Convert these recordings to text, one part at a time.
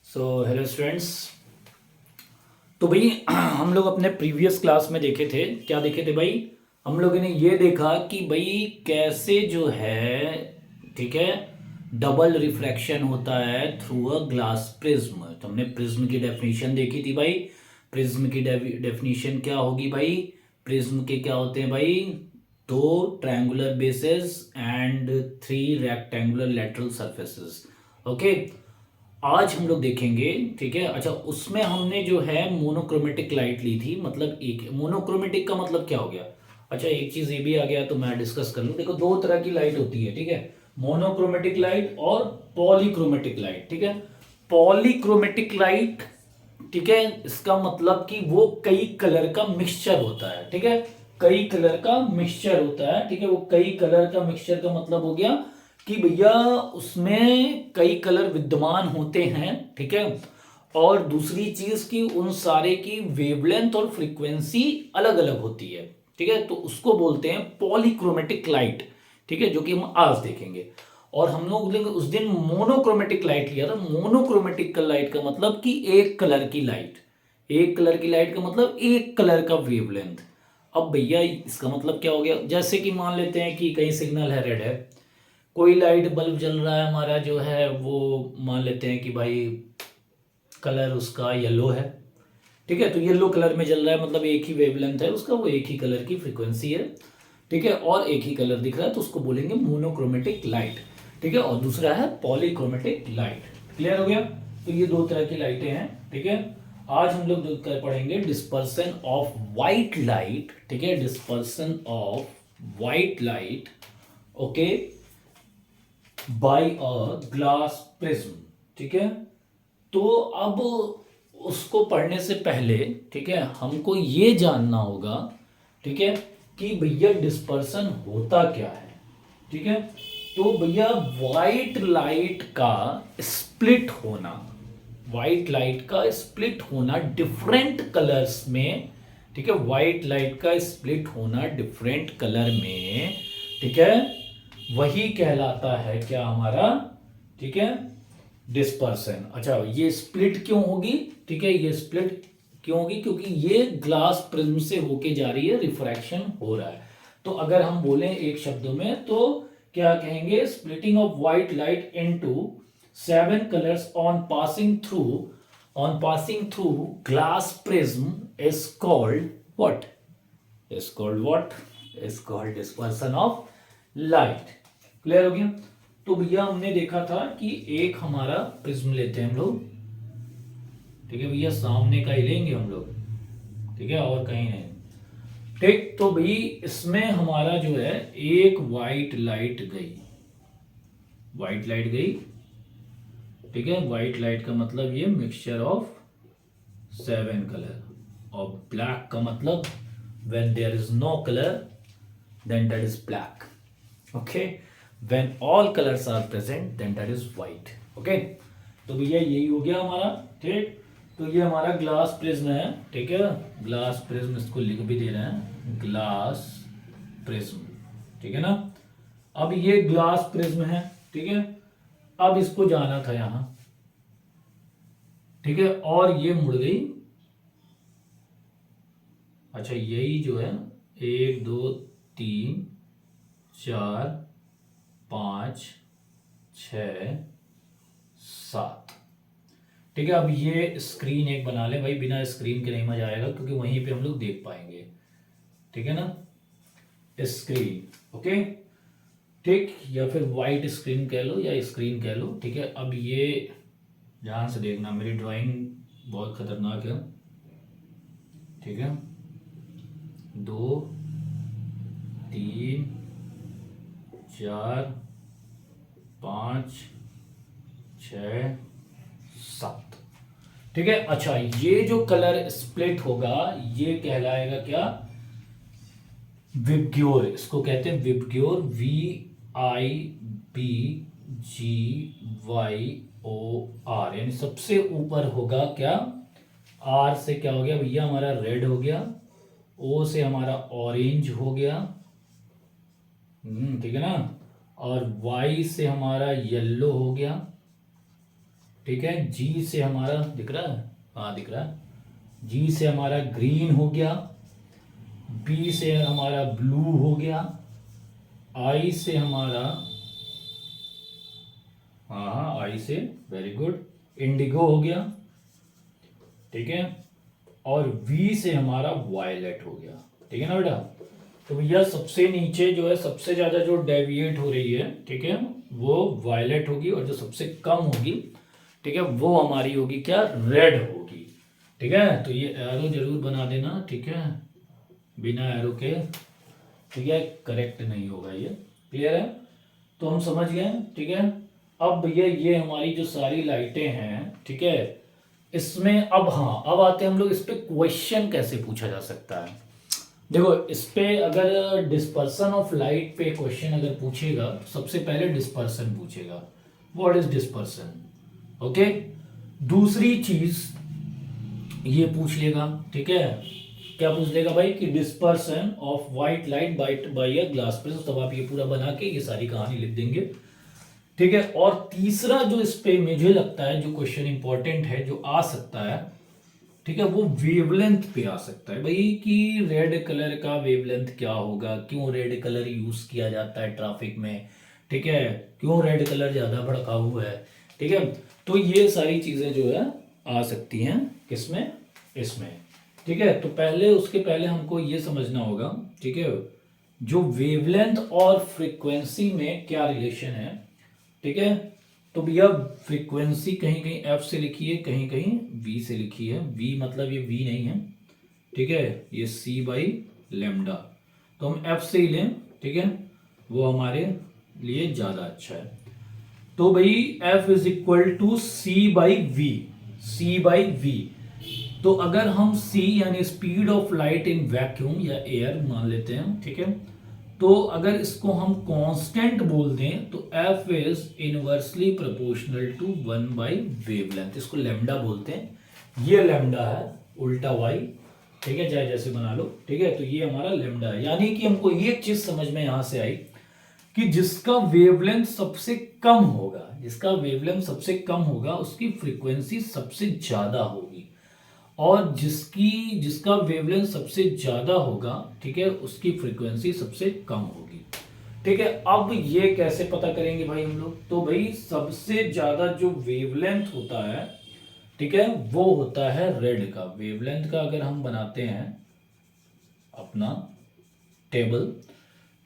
Hello students. तो भाई हम लोग अपने प्रीवियस क्लास में देखे थे, क्या देखे थे भाई? हम लोगों ने ये देखा कि भाई कैसे जो है, ठीक है, डबल रिफ्रैक्शन होता है थ्रू अ ग्लास प्रिज्म। तो हमने प्रिज्म की डेफिनेशन देखी थी भाई। प्रिज्म की डेफिनेशन क्या होगी भाई? प्रिज्म के क्या होते हैं भाई? दो triangular bases and three rectangular lateral surfaces. Okay, आज हम लोग देखेंगे, ठीक है। अच्छा, उसमें हमने जो है मोनोक्रोमेटिक लाइट ली थी, मतलब एक मोनोक्रोमेटिक का मतलब क्या हो गया? अच्छा, एक चीज ये भी आ गया तो मैं डिस्कस कर लूं। देखो, दो तरह की लाइट होती है, ठीक है। मोनोक्रोमेटिक लाइट और पॉलीक्रोमेटिक लाइट, ठीक है। पॉलीक्रोमेटिक लाइट, ठीक है, इसका मतलब कि वो कई कलर का मिक्सचर होता है, ठीक है। कई कलर का मिक्सचर होता है, ठीक है। वो कई कलर का मिक्सचर का मतलब हो गया कि भैया उसमें कई कलर विद्यमान होते हैं, ठीक है। और दूसरी चीज की उन सारे की वेवलेंथ और फ्रीक्वेंसी अलग अलग होती है, ठीक है। तो उसको बोलते हैं पॉलीक्रोमेटिक लाइट, ठीक है, जो कि हम आज देखेंगे। और हम लोग ने उस दिन मोनोक्रोमेटिक लाइट लिया था। मोनोक्रोमेटिक का लाइट का मतलब कि एक कलर की लाइट, एक कलर की लाइट का मतलब एक कलर का वेवलेंथ। अब भैया इसका मतलब क्या हो गया? जैसे कि मान लेते हैं कि कहीं सिग्नल है, रेड है, कोई लाइट बल्ब जल रहा है हमारा जो है वो, मान लेते हैं कि भाई कलर उसका येलो है, ठीक है। तो येलो कलर में जल रहा है, मतलब एक ही वेवलेंथ है उसका, वो एक ही कलर की फ्रीक्वेंसी है, ठीक है, और एक ही कलर दिख रहा है, तो उसको बोलेंगे मोनोक्रोमेटिक लाइट, ठीक है। और दूसरा है पॉलीक्रोमेटिक लाइट। क्लियर हो गया? तो ये दो तरह की लाइटें हैं, ठीक है। आज हम लोग पढ़ेंगे डिस्पर्सन ऑफ व्हाइट लाइट, ठीक है, dispersion of white light, okay, by a glass prism, ठीक है। तो अब उसको पढ़ने से पहले, ठीक है, हमको ये जानना होगा, ठीक है, कि भैया डिस्पर्सन होता क्या है, ठीक है। तो भैया व्हाइट लाइट का स्प्लिट होना, व्हाइट लाइट का स्प्लिट होना डिफरेंट कलर्स में, ठीक है, व्हाइट लाइट का स्प्लिट होना डिफरेंट कलर में, ठीक है, वही कहलाता है क्या हमारा, ठीक है, डिस्पर्सन। अच्छा, ये स्प्लिट क्यों होगी? ठीक है, ये स्प्लिट क्यों होगी? क्योंकि ये ग्लास प्रिज्म से होके जा रही है, रिफ्रैक्शन हो रहा है। तो अगर हम बोलें एक शब्दों में तो क्या कहेंगे? Splitting of white light into seven colours on passing through glass prism is called what? Is called what? Is called dispersion of light. Clear हो गया? तो भैया हमने देखा था कि एक हमारा प्रिज्म लेते हैं हम लोग, ठीक है भैया, सामने का ही लेंगे हम लोग, ठीक है, और कहीं नहीं, ठीक। तो भाई इसमें हमारा जो है एक व्हाइट लाइट गई, व्हाइट लाइट गई, ठीक है। व्हाइट लाइट का मतलब ये मिक्सचर ऑफ सेवन कलर, और ब्लैक का मतलब when there is no colour then that is black, okay. When all colours are present then that is white, okay. तो भैया यही हो गया हमारा, ठीक। तो ये हमारा ग्लास प्रिज्म है, ठीक है, ग्लास प्रिज्म, इसको लिख भी दे रहे हैं, ग्लास प्रिज्म, ठीक है ना। अब ये ग्लास प्रिज्म है, ठीक है। अब इसको जाना था यहां, ठीक है, और ये मुड़ गई। अच्छा, यही जो है, एक दो तीन चार पाँच छ सात, ठीक है। अब ये स्क्रीन एक बना ले भाई, बिना स्क्रीन के नहीं मजा आएगा, क्योंकि वहीं पे हम लोग देख पाएंगे, ठीक है ना, स्क्रीन, ओके, ठीक। या फिर वाइट स्क्रीन कह लो या स्क्रीन कह लो, ठीक है। अब ये ध्यान से देखना, मेरी ड्राइंग बहुत खतरनाक है, ठीक है। दो तीन चार पाँच छ सात, ठीक है। अच्छा, ये जो कलर स्प्लिट होगा ये कहलाएगा क्या? विबग्योर, इसको कहते हैं विबग्योर, VIBGYOR, यानी सबसे ऊपर होगा क्या? आर से क्या हो गया भैया? हमारा रेड हो गया। ओ से हमारा ऑरेंज हो गया, ठीक है ना। और वाई से हमारा येलो हो गया, ठीक है। जी से हमारा दिख रहा है, हाँ दिख रहा है। जी से हमारा ग्रीन हो गया, बी से हमारा ब्लू हो गया, आई से हमारा, हाँ हाँ आई से वेरी गुड, इंडिगो हो गया, ठीक है। और वी से हमारा वायलेट हो गया, ठीक है ना बेटा। तो भैया सबसे नीचे जो है सबसे ज्यादा जो डेविएट हो रही है, ठीक है, वो वायलेट होगी, और जो सबसे कम होगी, ठीक है, वो हमारी होगी क्या, रेड होगी, ठीक है। तो ये एरो जरूर बना देना, ठीक है, बिना एरो के, ठीक है, करेक्ट नहीं होगा ये, क्लियर है। तो हम समझ गए, ठीक है। अब भैया ये हमारी जो सारी लाइटें हैं, ठीक है, इसमें अब हाँ अब आते हैं हम लोग इस पे क्वेश्चन कैसे पूछा जा सकता है। देखो इस पे अगर डिस्पर्सन ऑफ लाइट पे क्वेश्चन अगर पूछेगा तो सबसे पहले डिस्पर्सन पूछेगा, व्हाट इज डिस्पर्सन, ओके। दूसरी चीज ये पूछ लेगा, ठीक है, क्या पूछ लेगा भाई कि dispersion of white light by a glass prism. तब आप ये पूरा बना के ये सारी कहानी लिख देंगे, ठीक है। और तीसरा जो इस पे मुझे लगता है जो क्वेश्चन इंपॉर्टेंट है जो आ सकता है, ठीक है, वो वेवलेंथ पे आ सकता है भाई कि रेड कलर का वेवलेंथ क्या होगा, क्यों रेड कलर यूज किया जाता है ट्रैफिक में, ठीक है, क्यों रेड कलर ज्यादा भड़काऊ है, ठीक है। तो ये सारी चीजें जो है आ सकती हैं किसमें, इसमें, ठीक है। तो पहले उसके पहले हमको ये समझना होगा, ठीक है, जो वेवलेंथ और फ्रीक्वेंसी में क्या रिलेशन है, ठीक है। तो भैया फ्रीक्वेंसी कहीं कहीं एफ से लिखी है, कहीं कहीं वी से लिखी है। वी मतलब ये वी नहीं है, ठीक है, ये सी बाई लेमडा। तो हम एफ से ही लें, ठीक है, वो हमारे लिए ज़्यादा अच्छा है। तो भाई F is equal to C by V, C by V. तो अगर हम सी यानी speed of light in vacuum या एयर मान लेते हैं, ठीक है, तो अगर इसको हम कांस्टेंट बोल दें तो F is inversely proportional to 1 by wavelength, इसको लेमडा बोलते हैं। ये लेमडा है, उल्टा वाई, ठीक है, चाहे जैसे बना लो, ठीक है। तो ये हमारा लेमडा है, यानी कि हमको एक चीज समझ में यहां से आई कि जिसका वेवलेंथ सबसे कम होगा, जिसका वेवलेंथ सबसे कम होगा उसकी फ्रीक्वेंसी सबसे ज्यादा होगी, और जिसका वेवलेंथ सबसे ज्यादा होगा, ठीक है, उसकी फ्रीक्वेंसी सबसे कम होगी, ठीक है। अब ये कैसे पता करेंगे भाई हम लोग, तो भाई सबसे ज्यादा जो वेवलेंथ होता है, ठीक है, वो होता है रेड का। वेवलेंथ का अगर हम बनाते हैं अपना टेबल,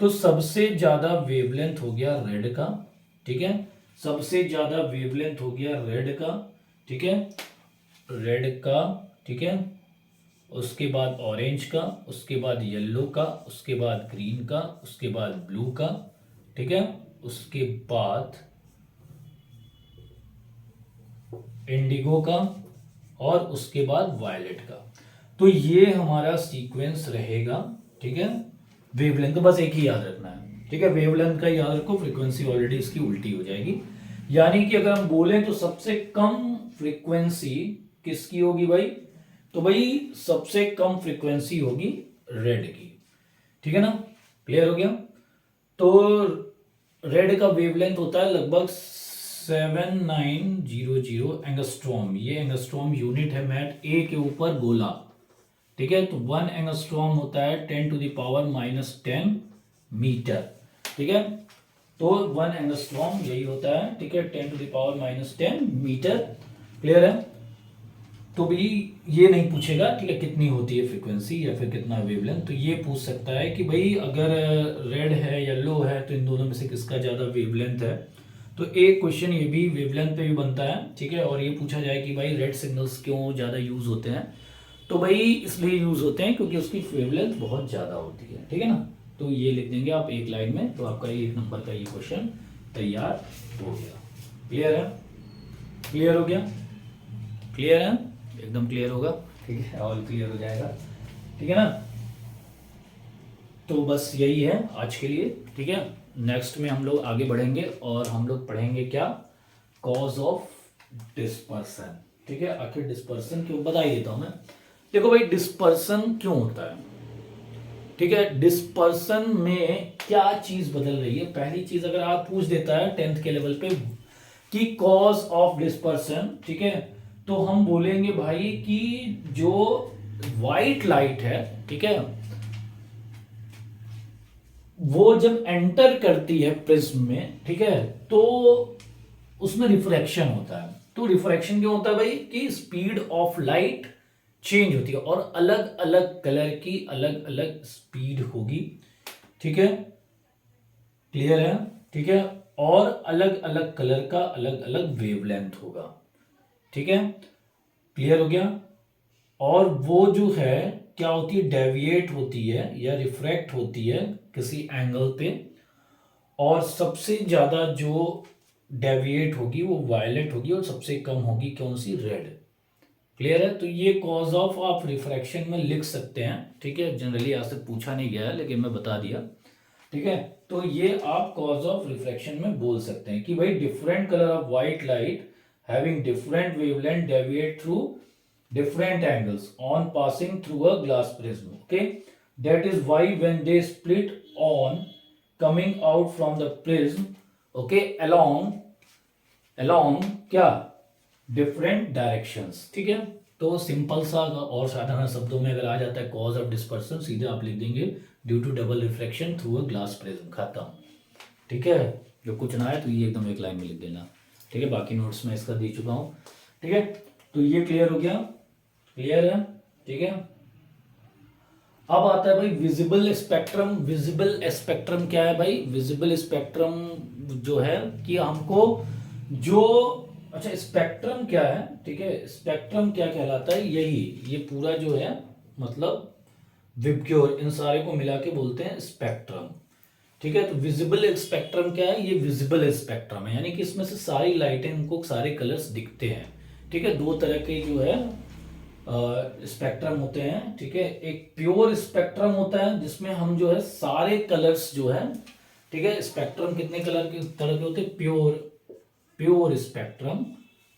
तो सबसे ज्यादा वेवलेंथ हो गया रेड का, ठीक है, सबसे ज्यादा वेवलेंथ हो गया रेड का, ठीक है, रेड का, ठीक है, उसके बाद ऑरेंज का, उसके बाद येलो का, उसके बाद ग्रीन का, उसके बाद ब्लू का, ठीक है, उसके बाद इंडिगो का, और उसके बाद वायलेट का। तो ये हमारा सीक्वेंस रहेगा, ठीक है। वेवलेंथ तो बस एक ही याद रखना है, ठीक है, वेवलेंथ का याद रखो, फ्रीक्वेंसी ऑलरेडी इसकी उल्टी हो जाएगी। यानी कि अगर हम बोलें तो सबसे कम फ्रीक्वेंसी किसकी होगी भाई, तो भाई सबसे कम फ्रीक्वेंसी होगी रेड की, ठीक है ना, क्लियर हो गया। तो रेड का वेवलेंथ होता है लगभग 7900 एंगस्ट्रॉम। ये एंगस्ट्रॉम यूनिट है मैट ए के ऊपर गोला, ठीक है। तो 1 एंगस्ट्रॉम होता है 10⁻⁻10 मीटर, ठीक है। तो 1 एंगस्ट्रॉम यही होता है, ठीक है, 10⁻⁻10 मीटर, क्लियर है। तो भी ये नहीं पूछेगा, ठीक है, कितनी होती है फ्रीक्वेंसी या फिर कितना वेवलेंथ। तो ये पूछ सकता है कि भाई अगर रेड है येलो है तो इन दोनों में से किसका ज़्यादा वेवलेंथ है। तो एक क्वेश्चन ये भी वेवलेंथ पे भी बनता है, ठीक है। और ये पूछा जाए कि भाई रेड सिग्नल्स क्यों ज़्यादा यूज़ होते हैं, तो भाई इसलिए यूज़ होते हैं क्योंकि उसकी वेवलेंथ बहुत ज़्यादा होती है, ठीक है ना। तो ये लिख देंगे आप एक लाइन में, तो आपका 1 नंबर का ये क्वेश्चन तैयार हो गया। क्लियर है, क्लियर हो गया, क्लियर है, एकदम क्लियर होगा, ठीक है, ऑल क्लियर हो जाएगा, ठीक है ना। तो बस यही है आज के लिए, ठीक है। नेक्स्ट में हम लोग आगे बढ़ेंगे और हम लोग पढ़ेंगे क्या, कॉज ऑफ डिस्पर्सन, ठीक है। आखिर डिस्पर्सन क्यों, बता ही देता हूं मैं। देखो भाई डिस्पर्सन क्यों होता है, ठीक है, डिस्पर्सन में क्या चीज बदल रही है। पहली चीज अगर आप पूछ देता है 10th के लेवल पे कि कॉज ऑफ डिस्पर्सन, ठीक है, तो हम बोलेंगे भाई कि जो व्हाइट लाइट है, ठीक है, वो जब एंटर करती है प्रिज्म में, ठीक है, तो उसमें रिफ्रैक्शन होता है। तो रिफ्रैक्शन क्यों होता है भाई? कि स्पीड ऑफ लाइट चेंज होती है और अलग अलग कलर की अलग अलग स्पीड होगी, ठीक है, क्लियर है, ठीक है, और अलग अलग कलर का अलग अलग वेवलेंथ होगा, ठीक है, क्लियर हो गया। और वो जो है क्या होती है, डेविएट होती है या रिफ्रैक्ट होती है किसी एंगल पे, और सबसे ज्यादा जो डेविएट होगी वो वायलेट होगी और सबसे कम होगी कौन सी, रेड, क्लियर है। तो ये कॉज ऑफ आप रिफ्रैक्शन में लिख सकते हैं, ठीक है, जनरली आज तक पूछा नहीं गया है लेकिन मैं बता दिया, ठीक है। तो ये आप कॉज ऑफ रिफ्रैक्शन में बोल सकते हैं कि भाई different colour of white light having different wavelength deviate through different angles on passing through a glass prism, okay, that is why when they split on coming out from the prism, okay, along क्या, different directions, ठीक है। तो simple सा और साधारण शब्दों में अगर आ जाता है कॉज ऑफ डिस्पर्सन, सीधे आप लिख देंगे due to double reflection through a glass prism, खत्म, ठीक है। जो कुछ ना है तो ये एकदम एक लाइन में लिख देना, ठीक है, बाकी नोट्स में इसका दे चुका हूं, ठीक है। तो ये क्लियर हो गया, क्लियर है, ठीक है। अब आता है भाई विजिबल स्पेक्ट्रम। विजिबल स्पेक्ट्रम क्या है भाई? विजिबल स्पेक्ट्रम जो है कि हमको जो, अच्छा स्पेक्ट्रम क्या है, ठीक है, स्पेक्ट्रम क्या कहलाता है, यही ये पूरा जो है मतलब विबग्योर, इन सारे को मिला के बोलते हैं स्पेक्ट्रम, ठीक है। तो विजिबल स्पेक्ट्रम क्या है? ये विजिबल स्पेक्ट्रम है, यानी कि इसमें से सारी लाइटें, इनको सारे कलर्स दिखते हैं, ठीक है। दो तरह के जो है स्पेक्ट्रम होते हैं, ठीक है। एक प्योर स्पेक्ट्रम होता है जिसमें हम जो है सारे कलर्स जो है, ठीक है, स्पेक्ट्रम कितने कलर के तरह के होते हैं? प्योर स्पेक्ट्रम,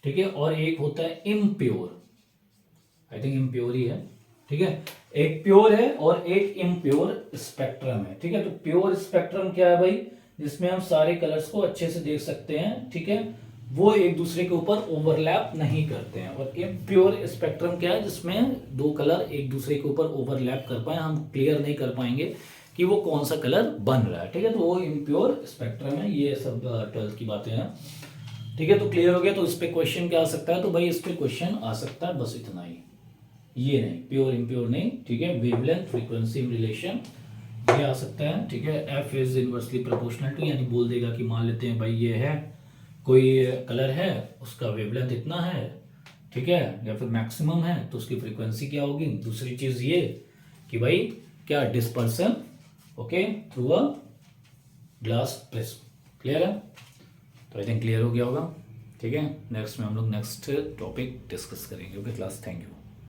ठीक है। और एक होता है इम्प्योर, आई थिंक इम्प्योर ही है, ठीक है। एक प्योर है और एक इम्प्योर स्पेक्ट्रम है, ठीक है। तो प्योर स्पेक्ट्रम क्या है भाई? जिसमें हम सारे कलर्स को अच्छे से देख सकते हैं, ठीक है, वो एक दूसरे के ऊपर ओवरलैप नहीं करते हैं। और इम्प्योर स्पेक्ट्रम क्या है? जिसमें दो कलर एक दूसरे के ऊपर ओवरलैप कर पाए, हम क्लियर नहीं कर पाएंगे कि वो कौन सा कलर बन रहा है, ठीक है। तो वो इम्प्योर स्पेक्ट्रम है। ये सब 12th की बातें हैं, ठीक है। तो क्लियर हो गया। तो इस पे क्वेश्चन क्या आ सकता है? तो भाई इस पे क्वेश्चन आ सकता है बस इतना ही, ये नहीं, प्योर इम्प्योर नहीं, ठीक है। वेवलेंथ फ्रीक्वेंसी रिलेशन ये आ सकता है, ठीक है। F is inversely proportional to, यानी बोल देगा कि मान लेते हैं भाई ये है कोई कलर है, उसका वेवलेंथ इतना है, ठीक है, या फिर मैक्सिमम है तो उसकी फ्रीक्वेंसी क्या होगी। दूसरी चीज ये कि भाई क्या, dispersion, okay, through a glass prism, clear है। तो आई थिंक क्लियर हो गया होगा, ठीक है। नेक्स्ट में हम लोग नेक्स्ट टॉपिक डिस्कस करेंगे, ओके क्लास, थैंक यू।